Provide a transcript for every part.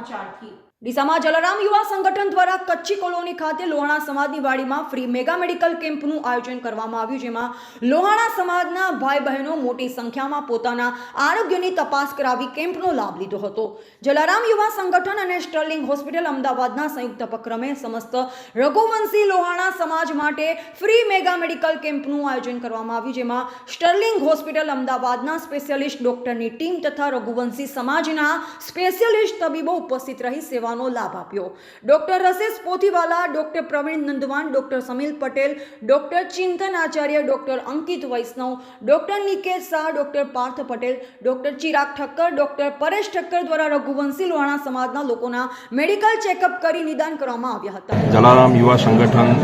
સમાચારથી ડીસામાં જલારામ યુવા સંગઠન દ્વારા કચ્છી કોલોની ખાતે લોહાણા સમાજની વાડીમાં ફ્રી મેગા મેડિકલ કેમ્પનું આયોજન કરવામાં આવ્યું, જેમાં લોહાણા સમાજના ભાઈ બહેનો મોટી સંખ્યામાં પોતાના આરોગ્યની તપાસ કરાવી કેમ્પનો લાભ લીધો હતો। જલારામ યુવા સંગઠન અને સ્ટર્લિંગ હોસ્પિટલ અમદાવાદના સંયુક્ત ઉપક્રમે સમસ્ત રઘુવંશી લોહાણા સમાજ માટે ફ્રી મેગા મેડિકલ કેમ્પનું આયોજન કરવામાં આવ્યું, જેમાં સ્ટર્લિંગ હોસ્પિટલ અમદાવાદના સ્પેશિયાલિસ્ટ ડોક્ટરની ટીમ તથા રઘુવંશી સમાજના સ્પેશિયાલિસ્ટ તબીબો ઉપસ્થિત રહી સેવાનો લાભ આપ્યો। Doctor Rasesh Pothiwala, doctor Pravin Nandwan, doctor Samil Patel, doctor Chintan Acharya, doctor Ankit Vaishnav, doctor Nikesh Shah, doctor Parth Patel, doctor Chirag Thakkar, doctor Paresh Thakkar દ્વારા રઘુવંશી લોહાણા સમાજના લોકોના મેડિકલ ચેકઅપ કરી નિદાન કરવામાં આવ્યા હતા। જલારામ યુવા સંગઠન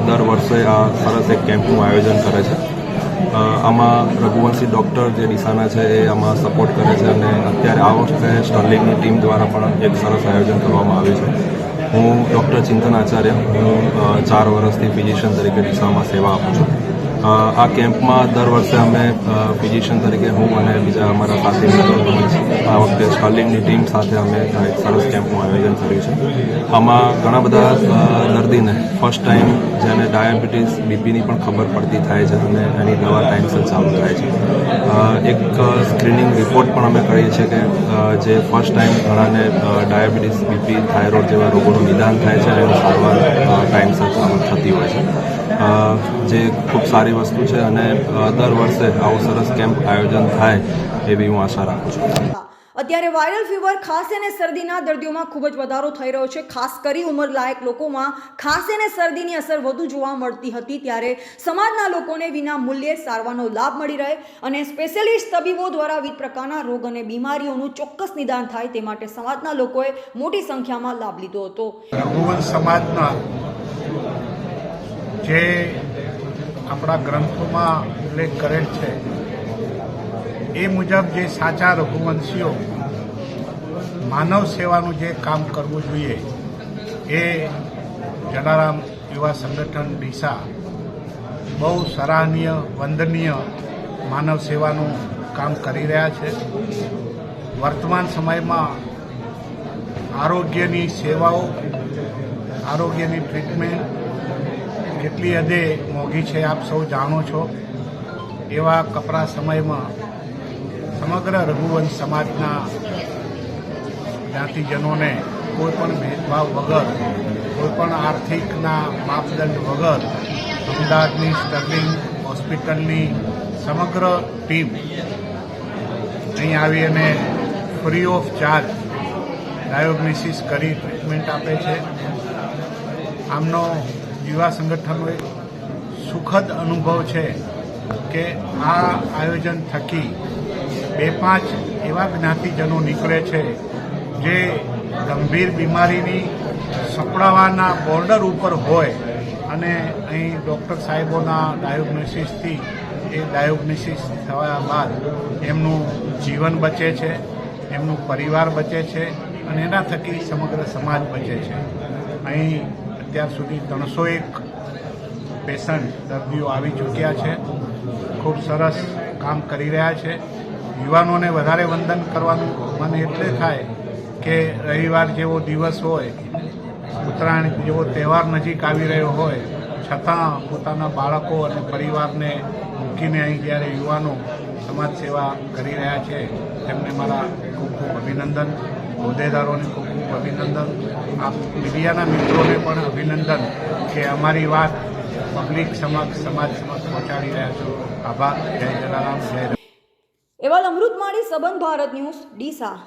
દર વર્ષે આ સરસ એક કેમ્પનું આયોજન કરે છે। આમાં રઘુવંશી ડૉક્ટર જે ડીસાના છે એ આમાં સપોર્ટ કરે છે અને અત્યારે આ વખતે સ્ટર્લિંગની ટીમ દ્વારા પણ એક સરસ આયોજન કરવામાં આવ્યું છે। હું ડૉક્ટર ચિંતન આચાર્ય, હું 4 વર્ષથી ફિઝિશિયન તરીકે ડીસામાં સેવા આપું છું। આ કેમ્પમાં દર વર્ષે અમે ફિઝિશિયન તરીકે હું અને બીજા અમારા સાથી મિત્રો આ વખતે સ્ટર્લિંગની ટીમ સાથે અમે એક સરસ કેમ્પનું આયોજન કર્યું છે। આમાં ઘણા બધા દર્દીને ફર્સ્ટ ટાઈમ જેને ડાયાબિટીસ બીપીની પણ ખબર પડતી થાય છે અને એની દવા ટાઈમસર ચાલુ થાય છે। એક સ્ક્રીનિંગ રિપોર્ટ પણ અમે કરીએ છીએ કે જે ફર્સ્ટ ટાઈમ ઘણાને ડાયાબિટીસ બીપી થાઇરોઇડ જેવા રોગોનું નિદાન થાય છે અને એની સારવાર ટાઈમસર ચાલુ થતી હોય છે, જે ખૂબ સારી વસ્તુ છે અને દર વર્ષે આવું સરસ કેમ્પ આયોજન થાય એવી હું આશા રાખું છું। અત્યારે વાયરલ ફીવર, ખાંસી અને શરદીના દર્દીઓમાં ખૂબ જ વધારો થઈ રહ્યો છે। ખાસ કરી ઉંમરલાયક લોકોમાં ખાંસી અને શરદીની અસર વધુ જોવા મળતી હતી, ત્યારે સમાજના લોકોને વિના મૂલ્યે સારવારનો લાભ મળી રહે અને સ્પેશિયાલિસ્ટ તબીબો દ્વારા વિવિધ પ્રકારના રોગ અને બીમારીઓનું ચોક્કસ નિદાન થાય તે માટે સમાજના લોકોએ મોટી સંખ્યામાં લાભ લીધો હતો। રઘુવંશ સમાજના જે આપણા ગ્રંથોમાં ઉલ્લેખ કરેલ છે એ મુજબ જે સાચા રઘુવંશીઓ માનવ સેવાનું જે કામ કરવું જોઈએ એ જલારામ યુવા સંગઠન ડીસા બહુ સરાહનીય, વંદનીય માનવ સેવાનું કામ કરી રહ્યા છે। વર્તમાન સમયમાં આરોગ્યની સેવાઓ, આરોગ્યની ટ્રીટમેન્ટ કેટલી હદે મોંઘી છે આપ સૌ જાણો છો। એવા કપરા સમયમાં સમગ્ર રઘુવંશ સમાજના જ્ઞાતિજનોને કોઈપણ ભેદભાવ વગર, કોઈપણ આર્થિકના માપદંડ વગર અમદાવાદની સ્ટર્લિંગ હોસ્પિટલની સમગ્ર ટીમ અહીં આવી અને ફ્રી ઓફ ચાર્જ ડાયોગ્નોસિસ કરી ટ્રીટમેન્ટ આપે છે। આમનો યુવા સંગઠનનો એક સુખદ અનુભવ છે કે આ આયોજન થકી 2-5 એવા જ્ઞાતિજનો નીકળે છે જે ગંભીર બીમારીની સપડાવાના બોર્ડર ઉપર હોય અને અહીં ડૉક્ટર સાહેબોના ડાયોગ્નોસિસથી એ ડાયોગ્નોસિસ થયા બાદ એમનું જીવન બચે છે, એમનું પરિવાર બચે છે અને એના થકી સમગ્ર સમાજ બચે છે। અહીં અત્યાર સુધી 301 પેશન્ટ દર્દીઓ આવી ચૂક્યા છે, ખૂબ સરસ કામ કરી રહ્યા છે। યુવાનોને વધારે વંદન કરવાનું મને એટલે થાય કે રવિવાર જેવો દિવસ હોય, ઉત્તરાયણ જેવો તહેવાર નજીક આવી રહ્યો હોય, છતાં પોતાના બાળકો અને પરિવારને મૂકીને અહીં જ્યારે યુવાનો સમાજ સેવા કરી રહ્યા છે તેમને મારા ખૂબ ખૂબ અભિનંદન, હોદ્દેદારોને ખૂબ ખૂબ અભિનંદન, આપ મીડિયાના મિત્રોને પણ અભિનંદન કે અમારી વાત પબ્લિક સમક્ષ, સમાજ સમક્ષ પહોંચાડી રહ્યા છો। આભાર। જય જલારામ, જય। એવા અમૃતમાળી, સંબંધ ભારત ન્યૂઝ, ડીસા।